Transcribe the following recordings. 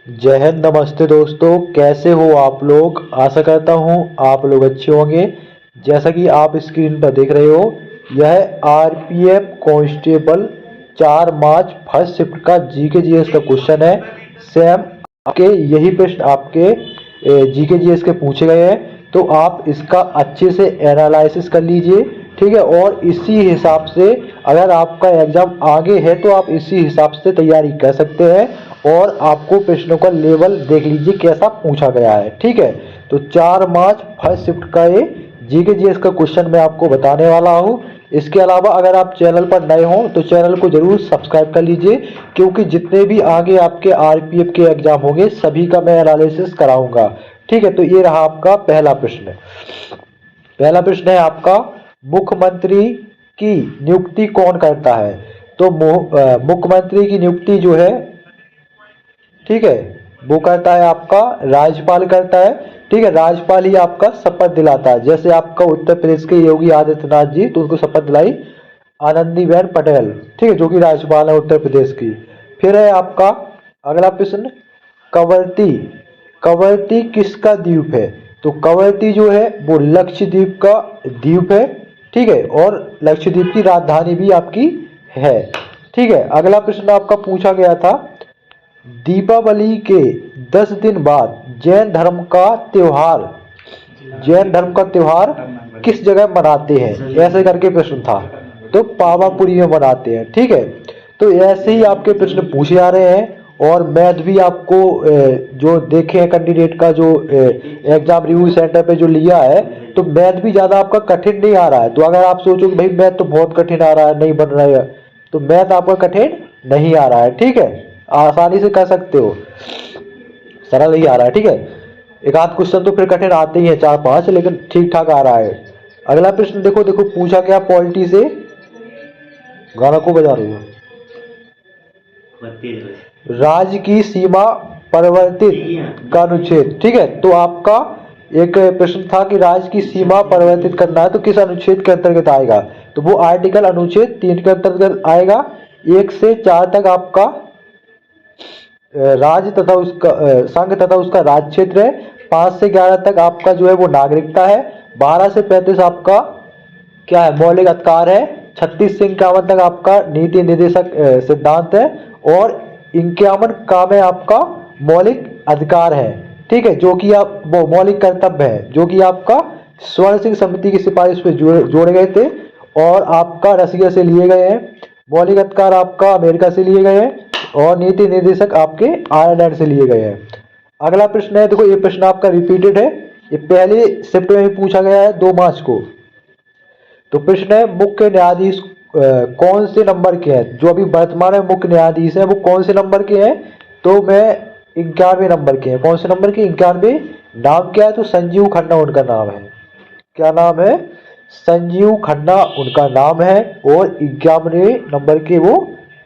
जय हिंद, नमस्ते दोस्तों। कैसे हो आप लोग? आशा करता हूँ आप लोग अच्छे होंगे। जैसा कि आप स्क्रीन पर देख रहे हो, यह RPF constable 4 March first shift का जीके जीएस का क्वेश्चन है। सेम आपके यही प्रश्न आपके जीके जीएस के पूछे गए हैं, तो आप इसका अच्छे से एनालिसिस कर लीजिए, ठीक है। और इसी हिसाब से अगर आपका एग्जाम आगे है तो आप इसी हिसाब से तैयारी कर सकते हैं। और आपको प्रश्नों का लेवल देख लीजिए कैसा पूछा गया है, ठीक है। तो 4 मार्च फर्स्ट शिफ्ट का ये जीके जीएस का क्वेश्चन मैं आपको बताने वाला हूँ। इसके अलावा अगर आप चैनल पर नए हो तो चैनल को जरूर सब्सक्राइब कर लीजिए, क्योंकि जितने भी आगे आपके आरपीएफ के एग्जाम होंगे सभी का मैं एनालिसिस कराऊंगा, ठीक है। तो ये रहा आपका पहला प्रश्न। पहला प्रश्न है आपका, मुख्यमंत्री की नियुक्ति कौन करता है? तो मुख्यमंत्री की नियुक्ति जो है, ठीक है, वो करता है आपका राज्यपाल करता है, ठीक है। राज्यपाल ही आपका शपथ दिलाता है। जैसे आपका उत्तर प्रदेश के योगी आदित्यनाथ जी, तो उनको शपथ दिलाई आनंदीबेन पटेल, ठीक है, जो कि राज्यपाल है उत्तर प्रदेश की। फिर है आपका अगला प्रश्न, कवरती। कवरती किसका द्वीप है? तो कवरती जो है वो लक्षद्वीप का द्वीप है, ठीक है। और लक्षद्वीप की राजधानी भी आपकी है, ठीक है। अगला प्रश्न आपका पूछा गया था, दीपावली के 10 दिन बाद जैन धर्म का त्योहार किस जगह मनाते हैं? ऐसे करके प्रश्न था। तो पावापुरी में मनाते हैं, ठीक है। तो ऐसे ही आपके प्रश्न पूछे जा रहे हैं। और मैथ भी आपको जो देखे हैं कैंडिडेट का जो एग्जाम रिव्यू सेंटर पे जो लिया है, तो मैथ भी ज़्यादा आपका कठिन नहीं आ रहा है। तो अगर आप सोचो कि भाई मैथ तो बहुत कठिन आ रहा है, नहीं बन रहा है, तो मैथ आपका कठिन नहीं आ रहा है, ठीक है। आसानी से कर सकते हो, सरल ही आ रहा है, ठीक है। एक आध क्वेश्चन तो फिर कठिन आते ही है 4-5, लेकिन ठीक ठाक आ रहा है। अगला प्रश्न देखो देखो पूछा गया पॉलिटी से, गाना को बजा रही हो, राज्य की सीमा परिवर्तित का अनुच्छेद, ठीक है। तो आपका एक प्रश्न था कि राज्य की सीमा परिवर्तित करना है तो किस अनुच्छेद के अंतर्गत आएगा? तो वो आर्टिकल अनुच्छेद 3 के अंतर्गत आएगा। 1 से 4 तक आपका राज्य तथा उसका संघ तथा उसका राज्य क्षेत्र है। 5 से 11 तक आपका जो है वो नागरिकता है। 12 से 35 आपका क्या है? मौलिक अधिकार है। 36 से 51 तक आपका नीति निर्देशक सिद्धांत है। और 51 का में आपका मौलिक अधिकार है, ठीक है, जो कि आप वो मौलिक कर्तव्य है, जो कि आपका स्वर्ण सिंह समिति की सिफारिश पे जोड़े गए थे और आपका रसिया से लिए गए हैं। मौलिक अधिकार आपका अमेरिका से लिए गए हैं और नीति निर्देशक आपके आयरलैंड से लिए गए हैं। अगला प्रश्न है, देखो ये प्रश्न आपका रिपीटेड है, ये पहले शिफ्ट में भी पूछा गया है 2 मार्च को। तो प्रश्न है, मुख्य न्यायाधीश कौन से नंबर के हैं? जो अभी वर्तमान में मुख्य न्यायाधीश है वो कौन से नंबर के हैं? तो मैं 91 नंबर के हैं। कौन से नंबर के? 91। नाम क्या है? तो संजीव खन्ना उनका नाम है। क्या नाम है? संजीव खन्ना उनका नाम है और 91वें नंबर के वो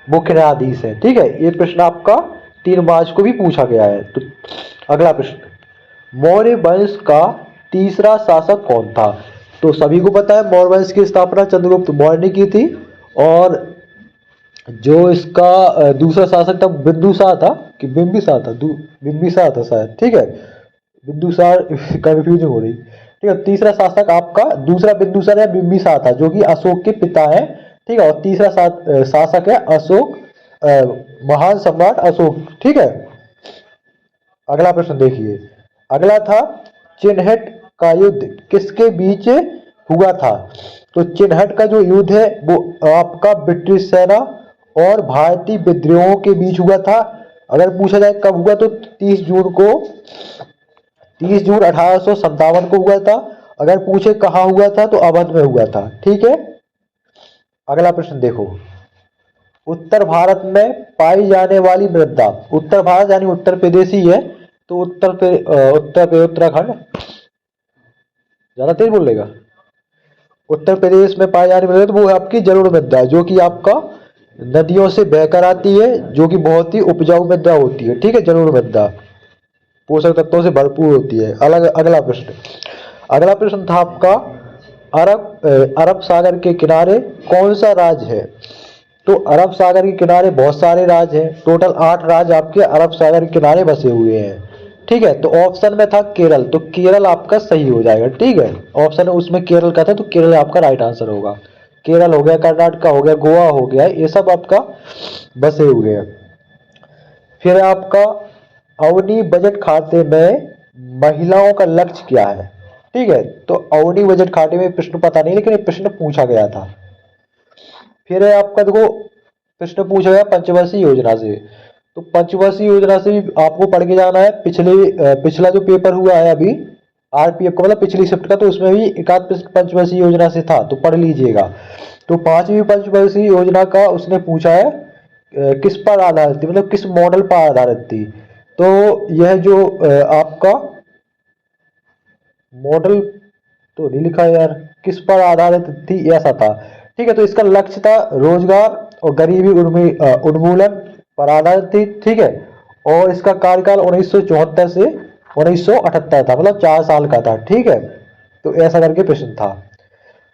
मुख्य न्यायाधीश है, ठीक है। ये प्रश्न आपका 3 मार्च को भी पूछा गया है। तो अगला प्रश्न, मौर्य वंश का तीसरा शासक कौन था? तो सभी को पता है मौर्य वंश की स्थापना चंद्रगुप्त मौर्य ने की थी। और जो इसका दूसरा शासक था बिंदुसार था कि बिंबिसार था, बिंबिसार था शायद, ठीक है। बिंदुसार कंफ्यूजन हो रही, ठीक है। तीसरा शासक आपका दूसरा बिंदुसार या बिंबिसार था, जो कि अशोक के पिता है, ठीक है। और तीसरा शासक है अशोक, महान सम्राट अशोक, ठीक है। अगला प्रश्न देखिए, अगला था, चिनहट का युद्ध किसके बीच हुआ था? तो चिनहट का जो युद्ध है वो आपका ब्रिटिश सेना और भारतीय विद्रोहियों के बीच हुआ था। अगर पूछा जाए कब हुआ, तो 30 जून 1857 को हुआ था। अगर पूछे कहाँ हुआ था, तो अवध में हुआ था, ठीक है। अगला प्रश्न देखो, उत्तर भारत में पाई जाने वाली मृदा, उत्तर भारत यानी उत्तर प्रदेश ही है, तो उत्तराखंड, ज्यादा तेज बोलेगा, उत्तर प्रदेश में पाई जाने वाली मृदा, तो वो है आपकी जलोढ़ मृदा, जो कि आपका नदियों से बहकर आती है, जो कि बहुत ही उपजाऊ मृदा होती है, ठीक है। जलोढ़ मृदा पोषक तत्वों से भरपूर होती है। अगला प्रश्न था आपका, अरब सागर के किनारे कौन सा राज्य है? तो अरब सागर के किनारे बहुत सारे राज्य हैं, टोटल 8 राज्य आपके अरब सागर के किनारे बसे हुए हैं। ठीक है, तो ऑप्शन में था केरल, तो केरल आपका सही हो जाएगा। ठीक है, ऑप्शन उसमें केरल का था, तो केरल आपका राइट आंसर होगा। केरल हो गया, कर्नाटक हो गया, गोवा हो गया, ये सब आपका बसे हुए हैं। फिर आपका अवनी बजट खाते में महिलाओं का लक्ष्य क्या है। ठीक है, तो अवनी बजट खाते में प्रश्न पता नहीं, लेकिन ये प्रश्न पूछा गया था। फिर है आपका देखो, प्रश्न पूछा गया पंचवर्षीय योजना से, तो पंचवर्षीय योजना से भी आपको पढ़ के जाना है। पिछला जो पेपर हुआ है अभी आरपीएफ का, मतलब पिछली शिफ्ट का, तो उसमें भी एक आध प्रश्न पंचवर्षीय योजना से था, तो पढ़ लीजिएगा। तो 5वीं पंचवर्षीय योजना का उसने पूछा है किस पर आधारित थी, मतलब किस मॉडल पर आधारित थी। तो यह जो आपका मॉडल तो नहीं लिखा है यार, किस पर आधारित थी, ऐसा था। ठीक है, तो इसका लक्ष्य था रोजगार और गरीबी उन्मूलन पर आधारित थी। ठीक है, और इसका कार्यकाल 1974 से 1978 था, मतलब 4 साल का था। ठीक है, तो ऐसा करके प्रश्न था।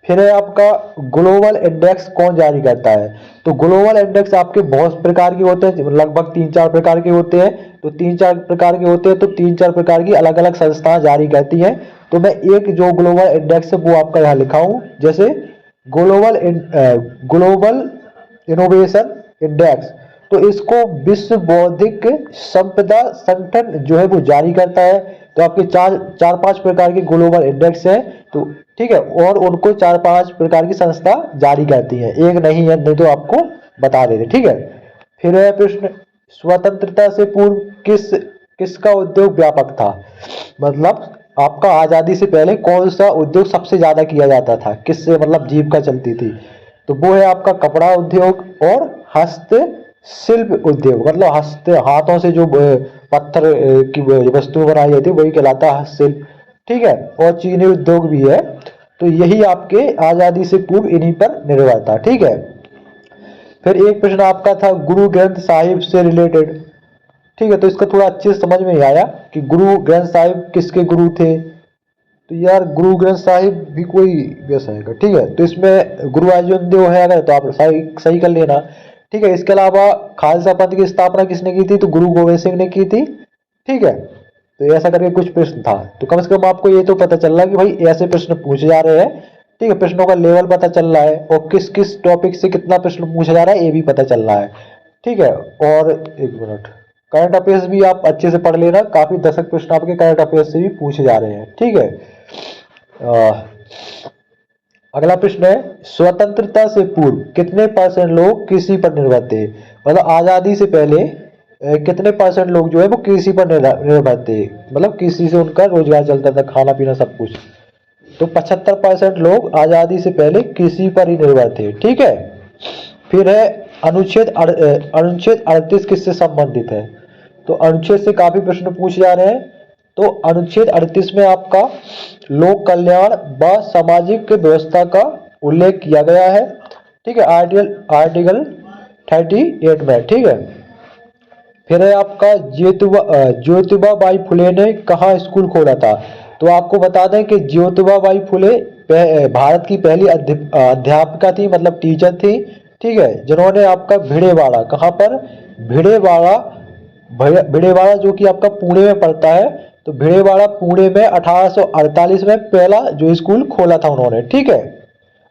फिर है आपका ग्लोबल इंडेक्स कौन जारी करता है। तो ग्लोबल इंडेक्स आपके बहुत प्रकार के होते हैं, लगभग 3-4 प्रकार के होते हैं। तो 3-4 प्रकार के होते हैं, तो 3-4 प्रकार की अलग अलग संस्थाएं जारी करती हैं। तो मैं एक जो ग्लोबल इंडेक्स है वो आपका यहाँ लिखा हूं, जैसे ग्लोबल इनोवेशन इंडेक्स, तो इसको विश्व बौद्धिक संपदा संगठन जो है वो जारी करता है। तो आपके चार पांच प्रकार के ग्लोबल इंडेक्स हैं। तो ठीक है, और उनको 4-5 प्रकार की संस्था जारी करती है, एक नहीं है, नहीं तो आपको बता देते। ठीक है, फिर है प्रश्न, स्वतंत्रता से पूर्व किसका उद्योग व्यापक था। मतलब आपका आजादी से पहले कौन सा उद्योग सबसे ज्यादा किया जाता था, किससे मतलब जीविका चलती थी। तो वो है आपका कपड़ा उद्योग और हस्त शिल्प उद्योग, मतलब हस्त हाथों से जो पत्थर की वस्तु बनाई जाती है वही कहलाता है हस्तशिल्प। ठीक है, और चीनी उद्योग भी है। तो यही आपके आजादी से पूर्व इन्हीं पर निर्भर था। ठीक है, फिर एक प्रश्न आपका था गुरु ग्रंथ साहिब से रिलेटेड। ठीक है, तो इसका थोड़ा अच्छे से समझ में नहीं आया कि गुरु ग्रंथ साहिब किसके गुरु थे। तो यार गुरु ग्रंथ साहिब भी कोई वैसा है। ठीक है, तो इसमें गुरु अर्जुन देव है अगर, तो आप सही सही कर लेना। ठीक है, इसके अलावा खालसा पंथ की स्थापना किसने की थी, तो गुरु गोविंद सिंह ने की थी। ठीक है, तो ऐसा करके कुछ प्रश्न था। तो कम से कम आपको ये तो पता चल रहा है कि भाई ऐसे प्रश्न पूछे जा रहे हैं। ठीक है, प्रश्नों का लेवल पता चल रहा है, और किस किस टॉपिक से कितना प्रश्न पूछा जा रहा है ये भी पता चल रहा है। ठीक है, और एक मिनट, करंट अफेयर्स भी आप अच्छे से पढ़ लेना, काफी दशक प्रश्न आपके करंट अफेयर्स से भी पूछे जा रहे हैं। ठीक है, अगला प्रश्न है, स्वतंत्रता से पूर्व कितने परसेंट लोग कृषि पर निर्भर थे। मतलब आजादी से पहले कितने परसेंट लोग जो है वो कृषि पर निर्भर थे, मतलब कृषि से उनका रोजगार चलता था, खाना पीना सब कुछ। तो 75% लोग आजादी से पहले कृषि पर ही निर्भर थे। ठीक है, फिर है अनुच्छेद 38 किससे संबंधित है। तो अनुच्छेद से काफी प्रश्न पूछे जा रहे हैं। तो अनुच्छेद 38 में आपका लोक कल्याण व सामाजिक व्यवस्था का उल्लेख किया गया है। ठीक है, आर्टिकल 38 में। ठीक है, फिर है आपका ज्योतिबा बाई फुले ने कहाँ स्कूल खोला था। तो आपको बता दें कि ज्योतिबा बाई फुले भारत की पहली अध्यापिका थी, मतलब टीचर थी। ठीक है, जिन्होंने आपका भिड़ेवाड़ा, कहाँ पर, भिड़ेवाड़ा, भिड़ेवाड़ा जो कि आपका पुणे में पड़ता है। तो भिड़ेवाड़ा पुणे में 1848 में पहला जो स्कूल खोला था उन्होंने। ठीक है,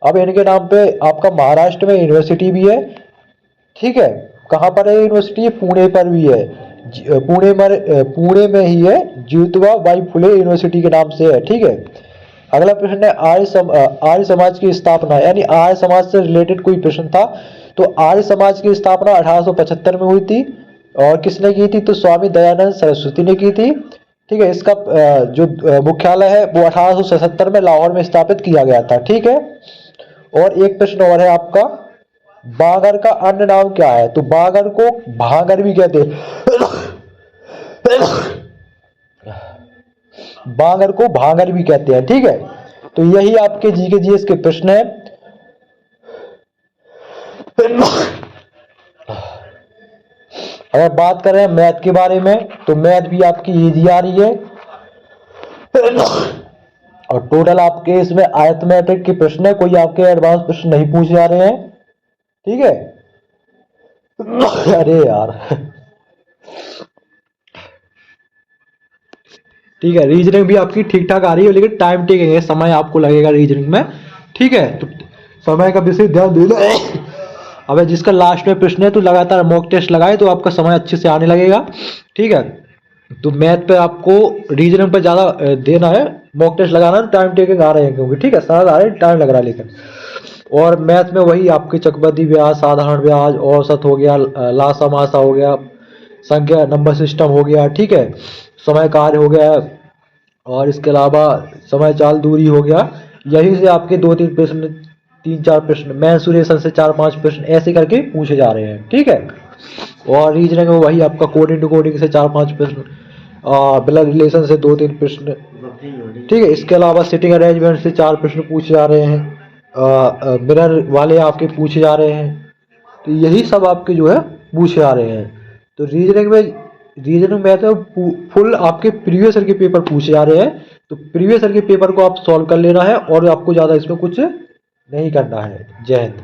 अब इनके नाम पे आपका महाराष्ट्र में यूनिवर्सिटी भी है। ठीक है, कहाँ पर है यूनिवर्सिटी, पुणे पर भी है। पुणे में ही है, ज्योतिबा बाई फुले यूनिवर्सिटी के नाम से है। ठीक है, अगला प्रश्न है आर्य समाज की स्थापना, यानी आर्य समाज से रिलेटेड कोई प्रश्न था। तो आर्य समाज की स्थापना 1875 में हुई थी, और किसने की थी, तो स्वामी दयानंद सरस्वती ने की थी। ठीक है, इसका जो मुख्यालय है वो 1877 में लाहौर में स्थापित किया गया था। ठीक है, और एक प्रश्न और है आपका, बागर का अन्य नाम क्या है। तो बागर को भागर भी कहते हैं, बागर को भागर भी कहते हैं। ठीक है, तो यही आपके जीके जीएस के प्रश्न है। अगर बात करें मैथ के बारे में, तो मैथ भी आपकी इजी आ रही है, और टोटल आपके इसमें अरिथमेटिक के प्रश्न है, कोई आपके एडवांस प्रश्न नहीं पूछे जा रहे हैं। ठीक है, अरे यार, ठीक है, रीजनिंग भी आपकी ठीक ठाक आ रही है, लेकिन टाइम टेकिंग है, समय आपको लगेगा रीजनिंग में। ठीक है, तो समय का विशेष ध्यान देना। अब जिसका लास्ट में प्रश्न है तो लगातार मॉक टेस्ट लगाए तो आपका समय अच्छे से आने लगेगा। ठीक है, तो मैथ पे आपको रीजनिंग पे ज़्यादा देना है, मॉक टेस्ट लगाना है, टाइम टेकिंग आ रहे हैं क्योंकि, ठीक है, सरल आ रहे हैं, टाइम लग रहा है लेकिन। और मैथ में वही आपके चक्रवृद्धि ब्याज, साधारण ब्याज, औसत हो गया, लासा मासा हो गया, संख्या नंबर सिस्टम हो गया, ठीक है, समय कार्य हो गया, और इसके अलावा समय चाल दूरी हो गया। यही से आपके दो तीन प्रश्न, तीन चार प्रश्न, मेंसुरेशन से चार पांच प्रश्न ऐसे करके पूछे जा रहे हैं। ठीक है, और रीजनिंग में वही आपका कोडिंग टू कोडिंग से चार पांच प्रश्न, ब्लड रिलेशन से दो तीन प्रश्न। ठीक है, इसके अलावा सिटिंग अरेंजमेंट से चार प्रश्न पूछे जा रहे हैं, मिरर वाले आपके पूछे जा रहे हैं। तो यही सब आपके जो है पूछे जा रहे हैं। तो रीजनिंग में तो फुल आपके प्रीवियस ईयर के पेपर पूछे जा रहे हैं। तो प्रीवियस ईयर के पेपर को आप सॉल्व कर लेना है, और आपको ज़्यादा इसमें कुछ नहीं करना है। जय हिंद।